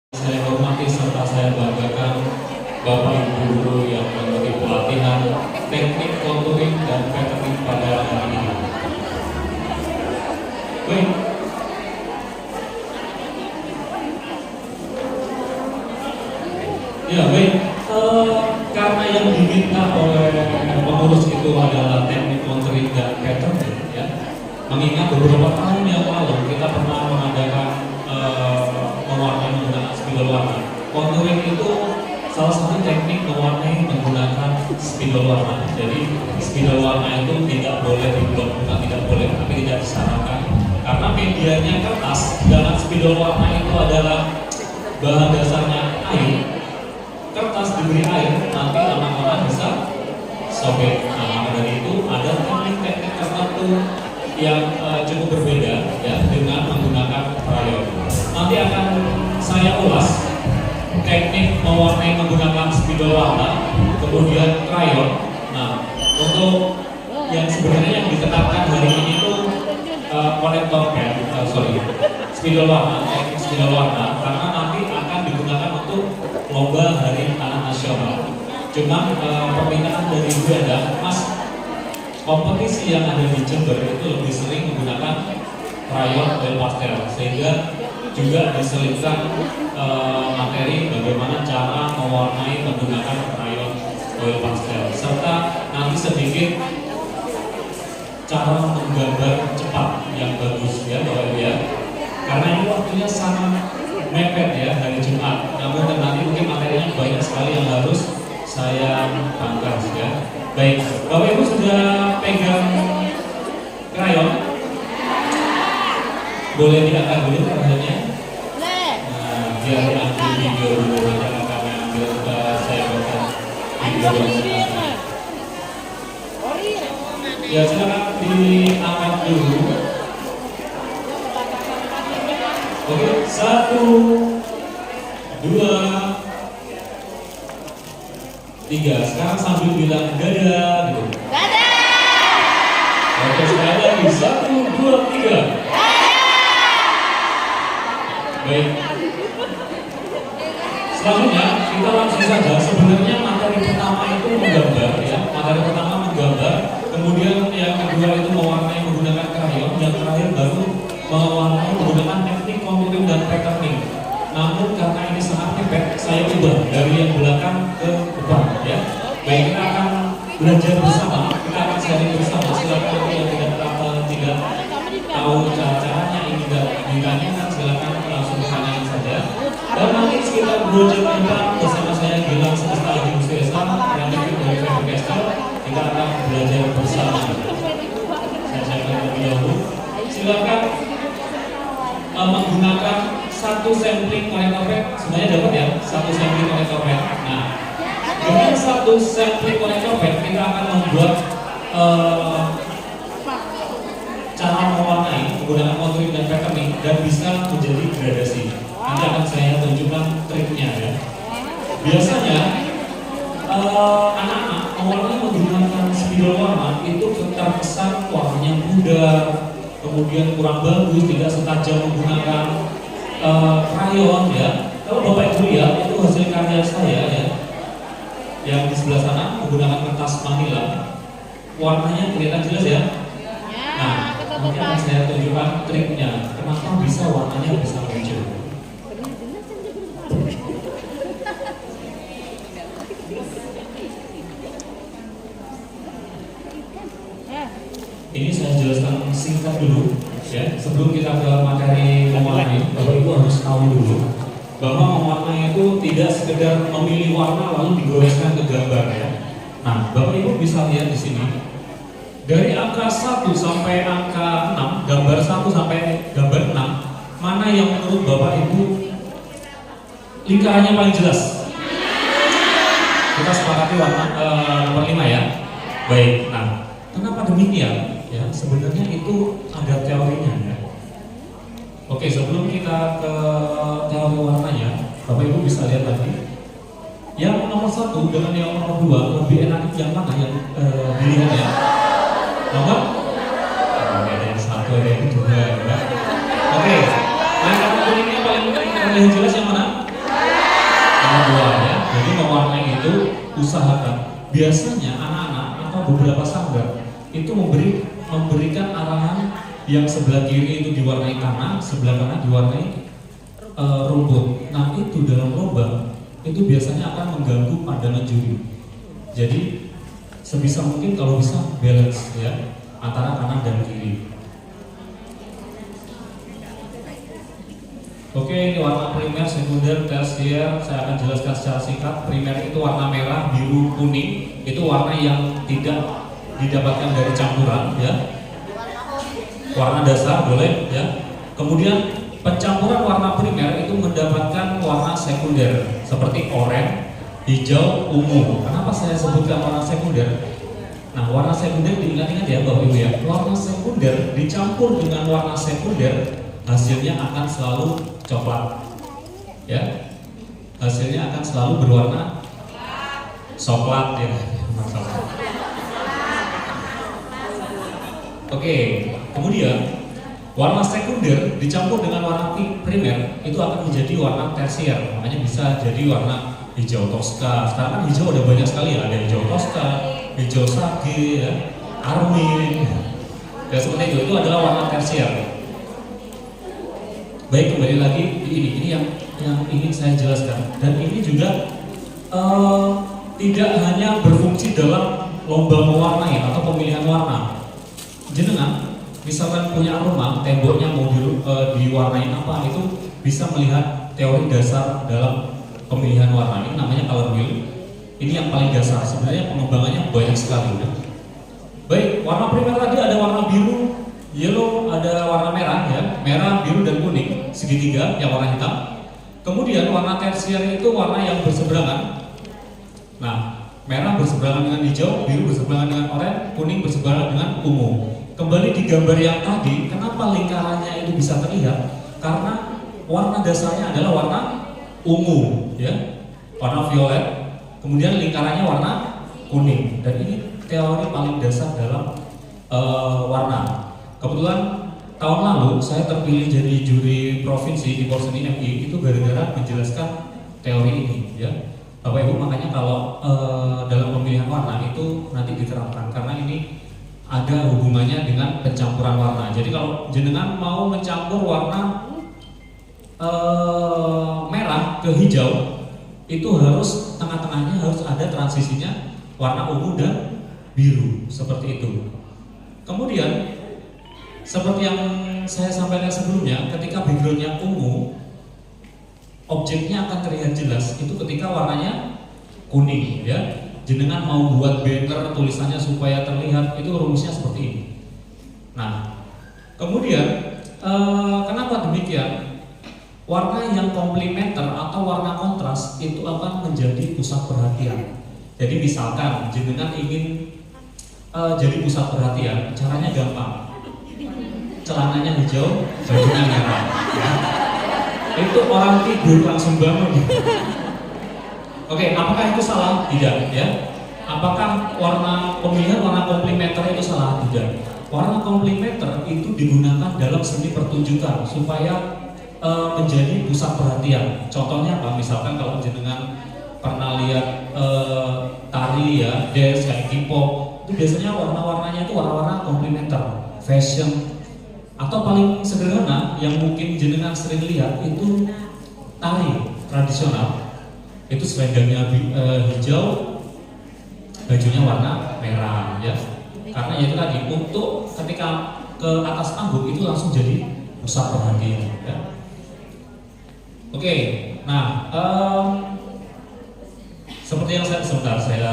Saya hormati serta saya banggakan Bapak Ibu Guru yang mengikuti pelatihan teknik contouring dan patterning pada hari ini. Baik. Ya baik. Karena yang diminta oleh pengurus itu adalah teknik contouring dan patterning, ya. Mengingat beberapa tahun yang lalu kita pernah mengadakan mewarnai menggunakan spidol warna. Contouring itu salah satu teknik mewarnai menggunakan spidol warna. Jadi spidol warna itu tidak boleh diblok, bukan tidak boleh, tapi tidak disarankan. Karena medianya kertas, sedangkan spidol warna itu adalah bahan dasarnya air. Kertas diberi air, nanti lama-lama bisa sobek. Nah, maka dari itu ada teknik-teknik tertentu yang cukup berbeda, ya, dengan menggunakan crayon. Nanti akan saya ulas teknik mewarnai menggunakan spidol warna, kemudian crayon. Nah, untuk yang sebenarnya yang ditetapkan hari ini itu konektor pen, spidol warna, teknik spidol warna, karena nanti akan digunakan untuk lomba Hari Anak Nasional. Cuma permintaan dari ibu ada, Mas, kompetisi yang ada di Jember itu lebih sering menggunakan crayon oil pastel, sehingga juga diselipkan materi bagaimana cara mewarnai menggunakan crayon oil pastel, serta nanti sedikit cara menggambar cepat yang bagus, ya Bapak Ibu ya. Karena ini waktunya sangat mepet ya, hari Jumat. Namun nanti mungkin materinya banyak sekali yang harus saya bangkas ya. Baik, Bapak Ibu sudah pegang crayon? Boleh diangkat dulu crayonnya? Nah, biar ambil video dulu karena ambil saya buat video. Ya silakan diangkat dulu. Oke, 1, 2, 3. Sekarang sambil bilang dadah gitu. Dadah. Oke, sekali lagi 1, 2, 3. Baik. Selanjutnya kita langsung saja. Sebenarnya materi pertama itu menggambar, ya. Materi pertama menggambar. Kemudian yang kedua itu mewarnai menggunakan crayon. Yang terakhir baru mewarnai menggunakan teknik contouring dan patterning. Namun karena ini sangat mepet, saya ubah dari yang belakang ke depan, ya. Baik, kita akan belajar bersama, kita akan sharing bersama. Silakan yang tidak tahu caranya ingin ditanyakan, silakan langsung tanyakan saja. Dan nanti sekitar 2 jam ke depan bersama saya Gilang Semesta Adi Mustiesa yang dari Faber-Castell, kita akan belajar bersama. Saya siapkan lebih dahulu. Silakan menggunakan satu sampling konektor pen. Semuanya dapat ya, satu sampling konektor pen. Nah, dengan satu sampling konektor pen kita akan membuat cara mewarnai menggunakan contouring dan patterning dan bisa menjadi gradasi. Nanti akan saya tunjukkan triknya ya. Biasanya anak-anak mewarnai menggunakan spidol warna itu terkesan warnanya pudar, kemudian kurang bagus, tidak setajam menggunakan crayon ya. Kalau Bapak Ibu lihat itu hasil karya saya ya, yang di sebelah sana menggunakan kertas manila, warnanya kelihatan jelas ya. Nah, nanti akan saya tunjukkan triknya, kenapa bisa warnanya bisa muncul. Ini saya jelaskan singkat dulu ya, sebelum kita ke materi mewarnai. Bapak Ibu harus tahu dulu bahwa mewarnai itu tidak sekedar memilih warna lalu digoreskan ke gambar ya. Nah, Bapak Ibu bisa lihat di sini dari angka 1 sampai angka 6, gambar 1 sampai gambar 6, mana yang menurut Bapak Ibu lingkarannya paling jelas? Kita sepakati warna nomor 5 ya. Baik, nah kenapa demikian? Ya, sebenarnya itu ada teorinya ya. Oke, sebelum kita ke teori warnanya, Bapak Ibu bisa lihat lagi. Yang nomor 1 dengan yang nomor 2 lebih enak yang mana yang dilihat ya? Nomor? Oke, ada yang 1, ada yang 2 ya. Oke, yang kuningnya paling yang jelas yang mana? Nomor dua ya, jadi mewarnai itu usahakan. Biasanya anak-anak atau beberapa sanggar itu memberikan arahan yang sebelah kiri itu diwarnai tanah, sebelah kanan diwarnai rumput. Nah itu dalam lomba itu biasanya akan mengganggu pandangan juri. Jadi sebisa mungkin kalau bisa balance ya antara kanan dan kiri. Oke, ini warna primer, sekunder, tersier. Saya akan jelaskan secara singkat. Primer itu warna merah, biru, kuning. Itu warna yang tidak didapatkan dari campuran ya. Warna dasar boleh ya. Kemudian pencampuran warna primer itu mendapatkan warna sekunder seperti oranye, hijau, ungu. Kenapa saya sebutkan warna sekunder? Nah, warna sekunder diingat-ingat ya Bapak Ibu ya. Warna sekunder dicampur dengan warna sekunder, hasilnya akan selalu coklat. Ya. Hasilnya akan selalu berwarna coklat ya. Oke, kemudian warna sekunder dicampur dengan warna primer itu akan menjadi warna tersier, makanya bisa jadi warna hijau toska. Sekarang kan hijau ada banyak sekali ya, ada hijau toska, hijau sage, ya, armin, ya seperti itu adalah warna tersier. Baik, kembali lagi ini yang ingin saya jelaskan, dan ini juga tidak hanya berfungsi dalam lomba mewarnai atau pemilihan warna. Jenengan misalkan punya rumah, temboknya mau diwarnai apa, itu bisa melihat teori dasar dalam pemilihan warna. Ini namanya color wheel. Ini yang paling dasar. Sebenarnya pengembangannya banyak sekali. Ya. Baik, warna primer tadi ada warna biru, yellow, ada warna merah, ya, merah, biru dan kuning, segitiga yang warna hitam. Kemudian warna tersier itu warna yang berseberangan. Nah, merah berseberangan dengan hijau, biru berseberangan dengan oranye, kuning berseberangan dengan ungu. Kembali di gambar yang tadi, kenapa lingkarannya itu bisa terlihat? Karena warna dasarnya adalah warna ungu, ya, warna violet. Kemudian lingkarannya warna kuning. Dan ini teori paling dasar dalam warna. Kebetulan tahun lalu saya terpilih jadi juri provinsi di Porseni MI itu gara-gara menjelaskan teori ini, ya. Bapak Ibu, makanya kalau dalam pemilihan warna itu nanti diterapkan karena ini ada hubungannya dengan pencampuran warna. Jadi kalau jenengan mau mencampur warna merah ke hijau, itu harus tengah-tengahnya harus ada transisinya warna ungu dan biru seperti itu. Kemudian seperti yang saya sampaikan sebelumnya, ketika backgroundnya ungu, objeknya akan terlihat jelas itu ketika warnanya kuning, ya. Jenengan mau buat banner tulisannya supaya terlihat, itu rumusnya seperti ini. Nah, kemudian kenapa demikian? Warna yang komplementer atau warna kontras itu akan menjadi pusat perhatian. Jadi misalkan jenengan ingin jadi pusat perhatian, caranya gampang. Celananya hijau, bajunya merah. Ya. Itu orang tidur langsung bangun. Oke, apakah itu salah? Tidak, ya. Apakah pemilihan warna komplementer itu salah? Tidak. Warna komplementer itu digunakan dalam seni pertunjukan supaya menjadi pusat perhatian. Contohnya apa? Misalkan kalau jenengan pernah lihat tari ya, dance kayak K-pop, itu biasanya warna-warnanya itu warna-warna komplementer, fashion. Atau paling sederhana yang mungkin jenengan sering lihat itu tari tradisional. Itu selendangnya hijau, bajunya warna merah, ya. Karena itu tadi untuk ketika ke atas panggung itu langsung jadi pusat perhatian, ya. Oke, nah seperti yang saya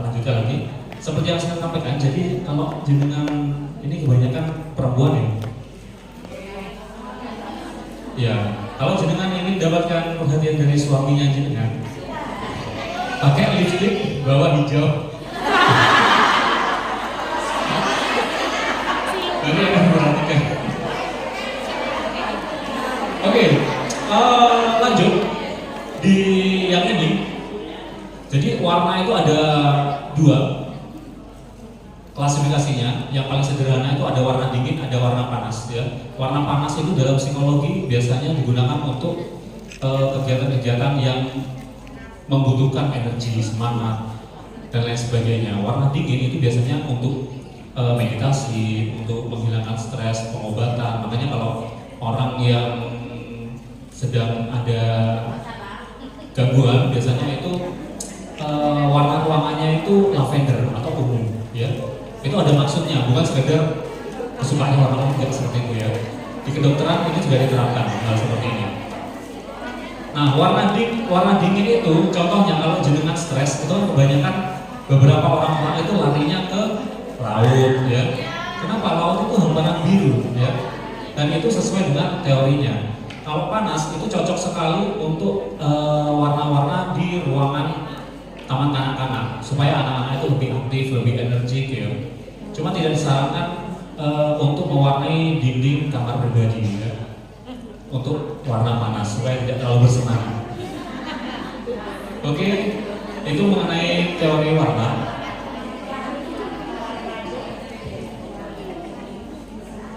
lanjutkan lagi. Seperti yang saya sampaikan, jadi kalau jenengan ini kebanyakan perempuan ya. Ya, kalau jenengan ingin dapatkan perhatian dari suaminya jenengan, pakai lipstick bawa hijau. Nanti akan memperhatikan. Oke, lanjut di yang ini. Jadi warna itu ada dua klasifikasinya. Yang paling sederhana itu ada warna dingin, ada warna panas, ya. Warna panas itu dalam psikologi biasanya digunakan untuk kegiatan-kegiatan yang membutuhkan energi, semangat, dan lain sebagainya. Warna dingin itu biasanya untuk meditasi, untuk menghilangkan stres, pengobatan. Makanya kalau orang yang sedang ada gangguan, biasanya itu warna ruangannya itu lavender atau ungu, ya. Itu ada maksudnya, bukan sekedar kesukaan warna ungu, seperti itu ya. Di kedokteran ini juga diterapkan hal seperti ini. Nah, warna dingin itu contohnya kalau jenengan stres itu kebanyakan beberapa orang itu larinya ke laut, ya. Kenapa? Laut itu hamparan biru, ya. Dan itu sesuai dengan teorinya. Kalau panas itu cocok sekali untuk warna-warna di ruangan taman kanak-kanak supaya anak-anak itu lebih aktif, lebih energik, ya. Cuma tidak disarankan untuk mewarnai dinding kamar pribadi, ya. Untuk warna panas supaya tidak terlalu bersemangat. Oke, itu mengenai teori warna.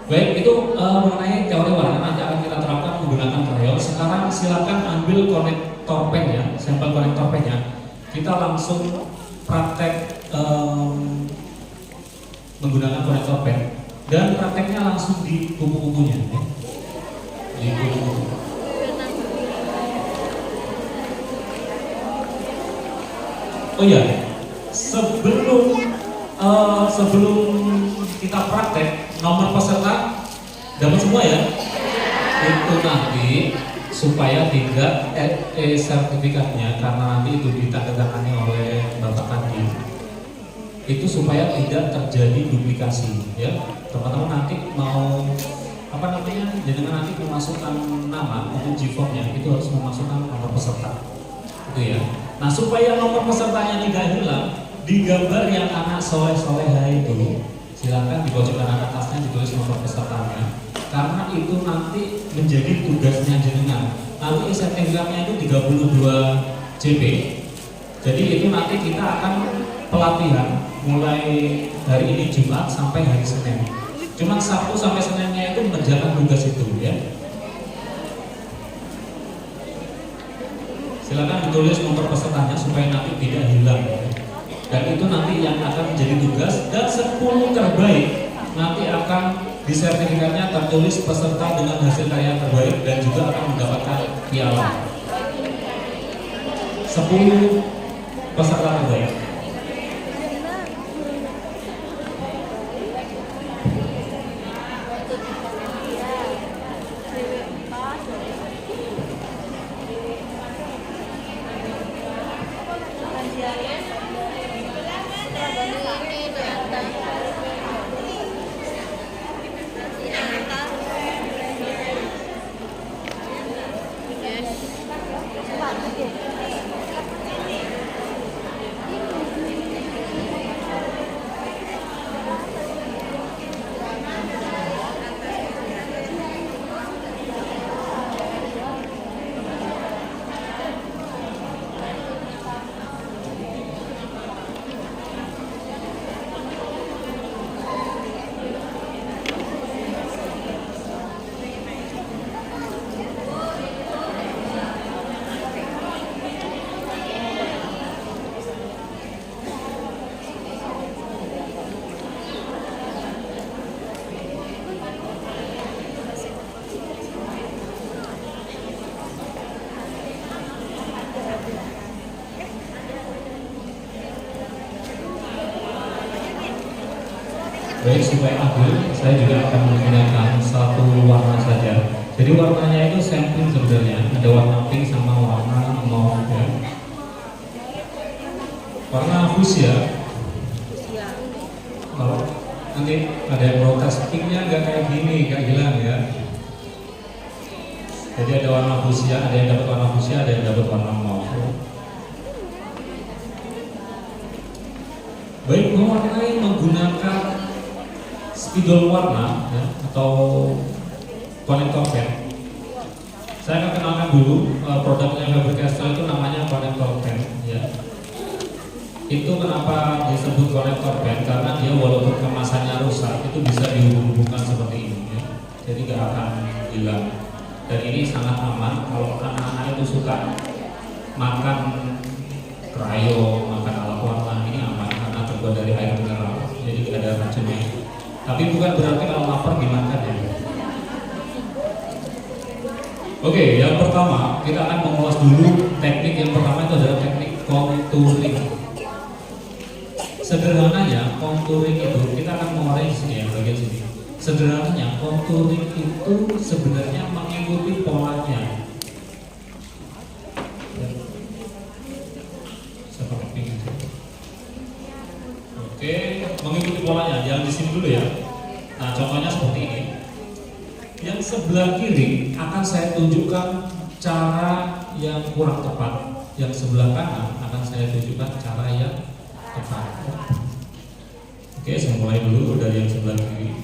Baik, itu mengenai teori warna nanti akan kita terapkan menggunakan krayon. Sekarang silakan ambil konektor pen ya, sampel konektor pennya. Kita langsung praktek menggunakan konektor pen dan prakteknya langsung di kupu-kupunya. Ya. Di kupu-kupu. Oh iya, sebelum kita praktek, nomor peserta dapat semua ya. Itu nanti supaya tidak sertifikatnya, karena nanti itu ditandatangani oleh Bapak Kadin. Itu supaya tidak terjadi duplikasi, ya. Teman-teman nanti mau jangan nanti memasukkan nama untuk G-form-nya, itu harus memasukkan nomor peserta. Itu ya. Nah, supaya nomor pesertanya tidak hilang, di gambar yang anak soleh-soleha itu, silakan di pojok kanan atasnya ditulis nomor pesertanya, karena itu nanti menjadi tugasnya jenengan. Nanti sertifikatnya itu 32 JP. Jadi itu nanti kita akan pelatihan mulai hari ini Jumat sampai hari Senin. Cuma Sabtu sampai Seninnya itu mengerjakan tugas itu, ya. Silakan ditulis nomor pesertanya supaya nanti tidak hilang, ya. Dan itu nanti yang akan menjadi tugas, dan 10 terbaik nanti akan di sertifikatnya tertulis peserta dengan hasil karya terbaik dan juga akan mendapatkan piala. 10 peserta terbaik. Baik, supaya adil, saya juga akan menggunakan satu warna saja. Jadi warnanya itu sampling sebenarnya, ada warna pink sama warna mauve, ya. Warna fuchsia. Kalau nanti ada yang protes, pinknya nggak kayak gini, nggak hilang, ya. Jadi ada warna fuchsia, ada yang dapat warna fuchsia, ada yang dapat warna mauve. Baik, mewarnai menggunakan spidol warna, ya, atau konektor pen. Saya akan kenalkan dulu produknya Faber-Castell itu namanya konektor pen, ya. Itu kenapa disebut konektor pen, karena dia walaupun kemasannya rusak itu bisa dihubung-hubungkan seperti ini, ya. Jadi gak akan hilang. Dan ini sangat aman kalau anak-anak itu suka makan krayon, makan alat warna ini aman karena terbuat dari air mineral, jadi tidak ada racunnya. Tapi bukan berarti kalau lapar dimakan ya. Oke, yang pertama kita akan mengulas dulu teknik yang pertama itu adalah teknik contouring. Sederhananya contouring itu kita akan mengurai di sini ya, bagian sini. Sederhananya contouring itu sebenarnya mengikuti polanya. Oke, mengikuti polanya. Jangan di sini dulu ya. Nah, contohnya seperti ini. Yang sebelah kiri akan saya tunjukkan cara yang kurang tepat. Yang sebelah kanan akan saya tunjukkan cara yang tepat. Oke, saya mulai dulu dari yang sebelah kiri.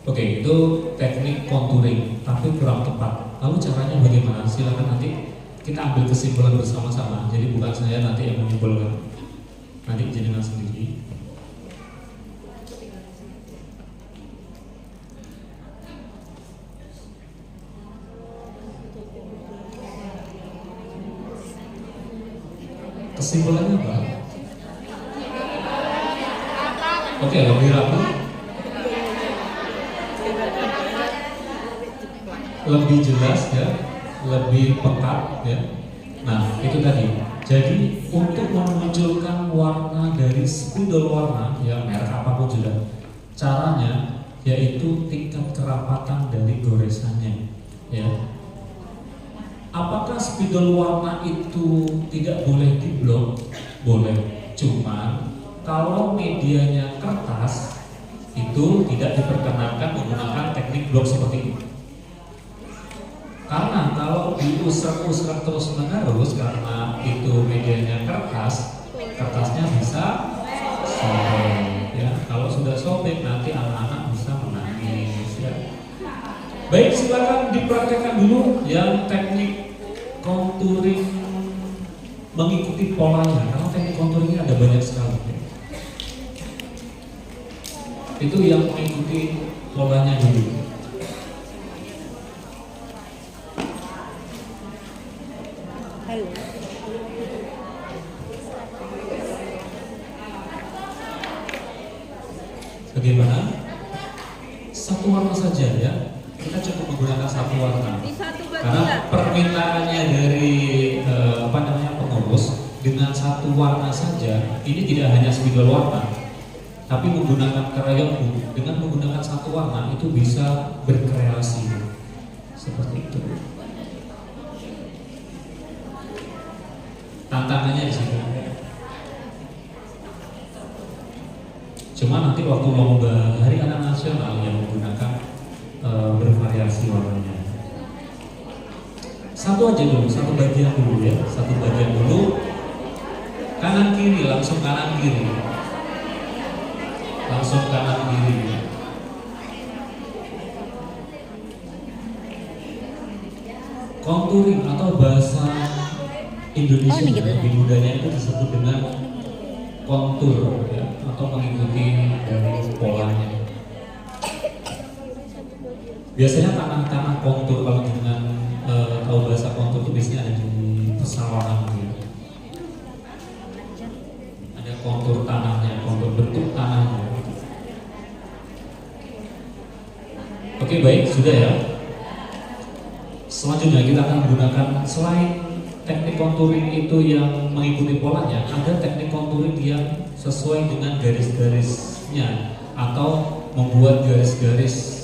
Oke, itu teknik contouring, tapi kurang tepat. Lalu caranya bagaimana? Silakan nanti kita ambil kesimpulan bersama-sama. Jadi bukan saya nanti yang menyimpulkan, nanti jenengan sendiri. Kesimpulannya apa? Oke, lebih rapi, lebih jelas ya, lebih pekat ya. Nah, itu tadi. Jadi untuk memunculkan warna dari spidol warna ya, merek apapun juga, caranya yaitu tingkat kerapatan dari goresannya ya. Apakah spidol warna itu tidak boleh diblok? Boleh. Cuman kalau medianya kertas itu tidak diperkenankan menggunakan teknik blok seperti ini. Karena kalau diusrak-usrak terus menerus karena itu medianya kertas, kertasnya bisa sobek ya. Kalau sudah sobek nanti anak-anak bisa menangis ya. Baik, silakan dipraktekkan dulu yang teknik contouring mengikuti polanya, karena teknik contouringnya ada banyak sekali ya. Itu yang mengikuti polanya dulu. Bagaimana? Satu warna saja ya. Kita cukup menggunakan satu warna. Karena permintaannya dari pengurus dengan satu warna saja, ini tidak hanya spidol warna, tapi menggunakan krayon dengan menggunakan satu warna itu bisa berkreasi seperti itu. Tantangannya di situ. Cuma nanti waktu lomba Hari Anak Nasional yang menggunakan bervariasi warnanya. Satu aja dulu, satu bagian dulu ya, satu bagian dulu. Kanan kiri, langsung kanan kiri, langsung kanan kiri. Contouring atau bahasa Indonesia lebih mudahnya itu disebut dengan kontur ya, atau mengikuti dari polanya. Biasanya tanah-tanah kontur, kalau dengan tahu bahasa kontur itu biasanya ada di pesawahan gitu. Ada kontur tanahnya, kontur bentuk tanahnya. Oke, baik, sudah ya. Selanjutnya kita akan menggunakan, selain teknik contouring itu yang mengikuti polanya, ada teknik contouring yang sesuai dengan garis-garisnya atau membuat garis-garis.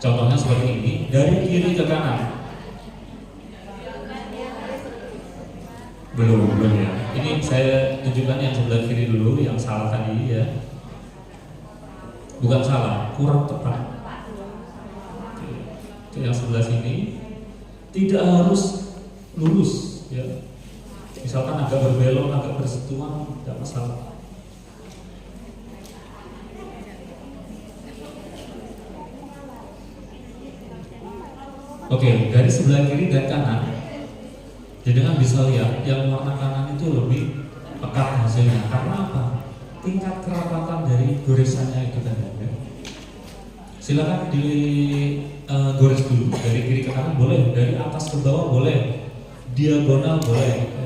Contohnya seperti ini, dari kiri ke kanan. Belum ya. Ini saya tunjukkan yang sebelah kiri dulu, yang salah tadi ya. Bukan salah, kurang tepat. Oke, yang sebelah sini tidak harus lurus ya. Misalkan agak berbelok, agak bersentuhan, tidak masalah. Oke, dari sebelah kiri dan kanan, jadi bisa lihat yang warna kanan itu lebih pekat hasilnya. Karena apa? Tingkat kerapatan dari goresannya itu tadi ya. Silakan di gores dulu dari kiri ke kanan boleh, dari atas ke bawah boleh, diagonal boleh.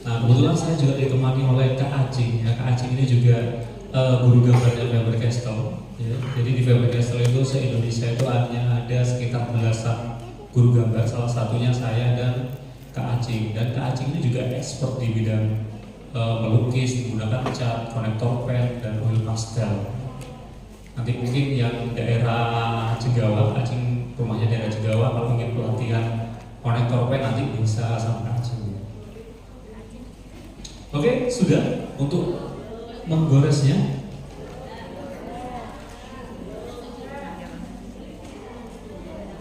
Nah, kebetulan saya juga ditemani oleh Kak Acing. Ya, Kak Acing ini juga guru gambarnya Faber-Castell. Ya. Jadi di Faber-Castell itu se-Indonesia itu hanya ada sekitar belasan guru gambar. Salah satunya saya dan Kak Acing. Dan Kak Acing ini juga expert di bidang melukis menggunakan cat, konektor pen, dan oil pastel. Nanti mungkin yang daerah Jegawa, Acing rumahnya daerah Jegawa, kalau ingin pelatihan konektor pen nanti bisa sama Kak Acing. Oke, sudah untuk menggoresnya.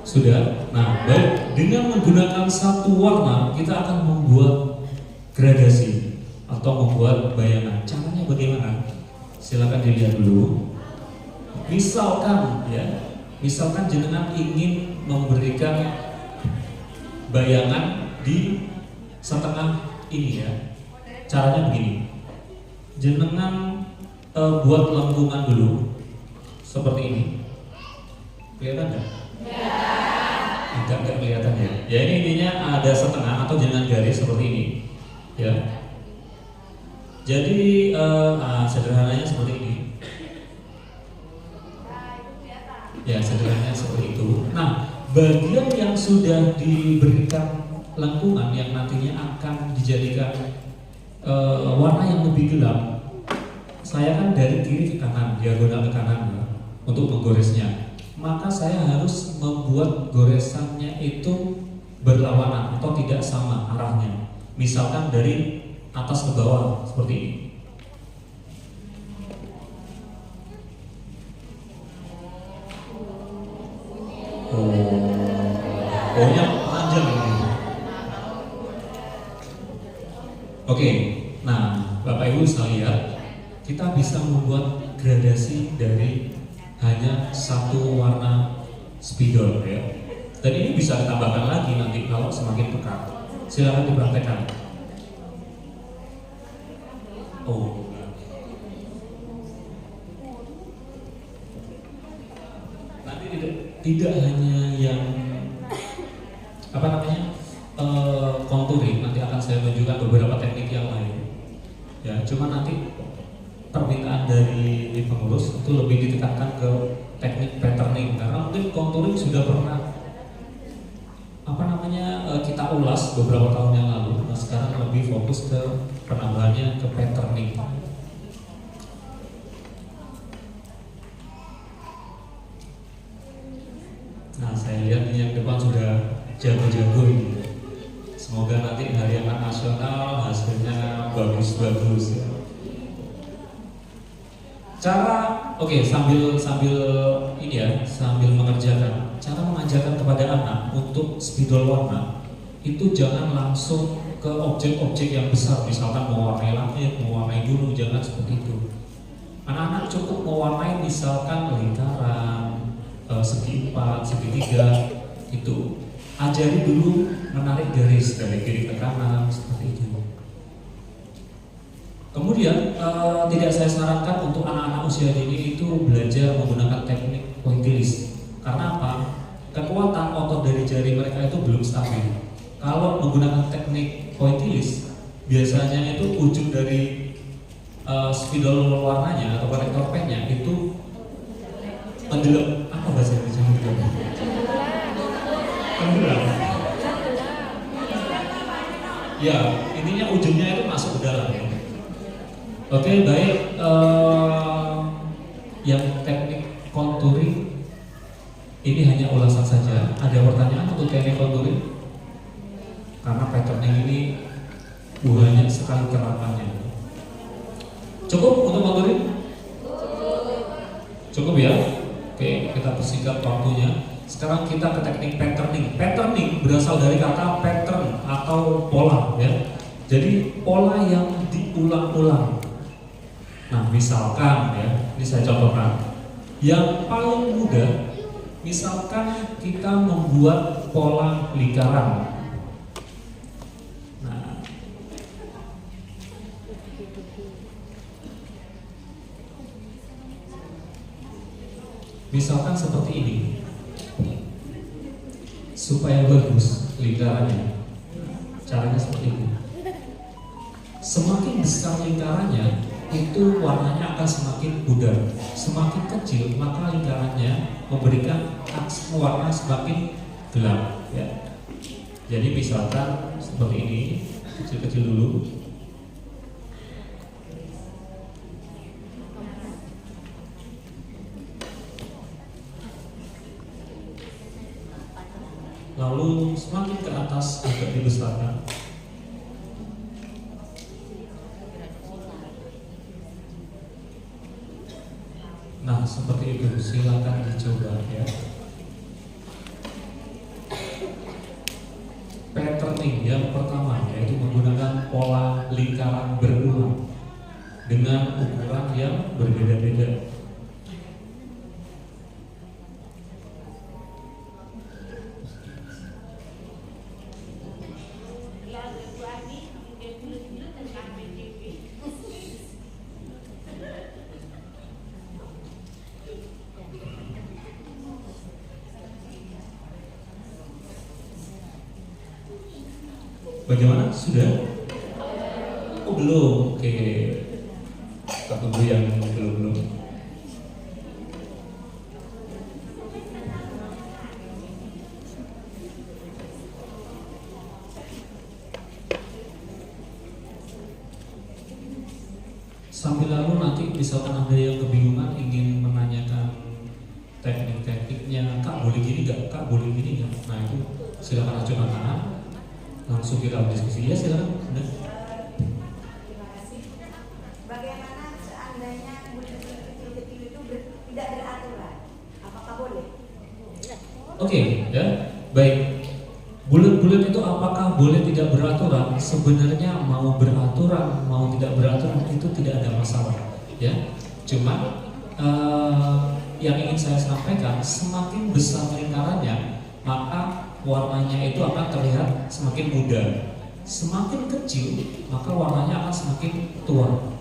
Sudah. Nah, baik, dengan menggunakan satu warna kita akan membuat gradasi atau membuat bayangan. Caranya bagaimana? Silakan dilihat dulu. Misalkan jenengan ingin memberikan bayangan di setengah ini ya. Caranya begini, jenengan buat lengkungan dulu seperti ini, kelihatan nggak? Enggak kelihatan ya. Ya ini intinya ada setengah atau jenengan garis seperti ini, ya. Jadi sederhananya seperti ini, ya sederhananya seperti itu. Nah, bagian yang sudah diberikan lengkungan yang nantinya akan dijadikan warna yang lebih gelap, saya kan dari kiri ke kanan, diagonal ke kanan ya, untuk menggoresnya. Maka saya harus membuat goresannya itu berlawanan atau tidak sama arahnya. Misalkan dari atas ke bawah seperti ini. Pokoknya panjang ini. Oke, nah Bapak Ibu bisa lihat, kita bisa membuat gradasi dari hanya satu warna spidol ya. Dan ini bisa ditambahkan lagi nanti kalau semakin pekat. Silakan dipraktekkan. Oh. Nanti tidak hanya yang contouring, nanti akan saya tunjukkan beberapa teknik yang lain. Ya, cuma nanti permintaan dari pengurus itu lebih ditekankan ke teknik patterning karena mungkin contouring sudah pernah kita ulas beberapa tahun yang lalu. Nah, sekarang lebih fokus ke penambahannya ke patterning. Nah, saya lihat ini yang depan sudah jago-jago ini. Semoga nanti hari anak nasional hasilnya bagus-bagus ya. Sambil ini ya, sambil mengerjakan, cara mengajarkan kepada anak untuk spidol warna itu jangan langsung ke objek-objek yang besar, misalkan mewarnai langit, mewarnai gunung, jangan seperti itu. Anak-anak cukup mewarnai misalkan lingkaran, segi 4, segitiga, itu. Ajari dulu menarik garis dari kiri ke kanan seperti itu. Kemudian tidak saya sarankan untuk anak-anak usia dini itu belajar menggunakan teknik pointillis. Karena apa? Kekuatan otot dari jari mereka itu belum stabil. Kalau menggunakan teknik pointillis, biasanya itu ujung dari spidol warnanya atau konektor pennya itu mendelep. Apa bahasa Indonesia? Tenggelam. Ya, intinya ujungnya itu masuk ke dalam. Oke, baik. Yang teknik contouring ini hanya ulasan saja. Ada pertanyaan untuk teknik contouring? Karena patterning ini banyak sekali terapannya. Cukup untuk contouring? Cukup ya. Oke, kita persingkat waktunya. Sekarang kita ke teknik patterning. Patterning berasal dari kata pattern atau pola ya. Jadi pola yang diulang-ulang. Nah, misalkan ya, ini saya contohkan. Yang paling mudah, misalkan kita membuat pola lingkaran. Nah, misalkan seperti ini. Supaya bagus lingkarannya, caranya seperti ini. Semakin besar lingkarannya, itu warnanya akan semakin pudar. Semakin kecil, maka lingkarannya memberikan warna semakin gelap. Ya. Jadi misalkan seperti ini, kecil-kecil dulu. Lalu semakin ke atas agak dibesarkan. Nah, seperti itu, silakan dicoba ya. Patterning yang pertama yaitu menggunakan pola lingkaran berulang dengan ukuran yang berbeda-beda. Bagaimana? Sudah? Oh belum? Oke. Kita tunggu yang belum. Sambil lalu nanti misalkan ada yang kebingungan ingin menanyakan teknik-tekniknya, Kak boleh gini nggak? Kak boleh gini nggak? Nah itu silakan ajukan tangan. Langsung kita diskusi ya, silakan. Terima kasih. Bagaimana seandainya bulet-bulet kecil-kecil itu tidak beraturan? Apakah boleh? Oke, ya, baik. Bulet-bulet itu apakah boleh tidak beraturan? Sebenarnya mau beraturan, mau tidak beraturan itu tidak ada masalah, ya. Cuma yang ingin saya sampaikan, semakin besar lingkarannya, maka warnanya itu akan terlihat semakin muda. Semakin kecil, maka warnanya akan semakin tua.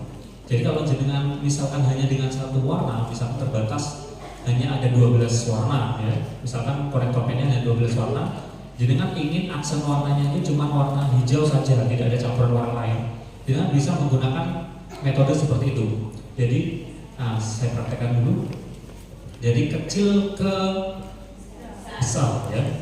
Jadi kalau jenengan misalkan hanya dengan satu warna, misalkan terbatas hanya ada 12 warna ya. Misalkan korektor pennya hanya 12 warna, jenengan ingin aksen warnanya itu cuma warna hijau saja, tidak ada campuran warna lain. Jenengan bisa menggunakan metode seperti itu. Jadi, saya praktekkan dulu. Jadi kecil ke besar ya.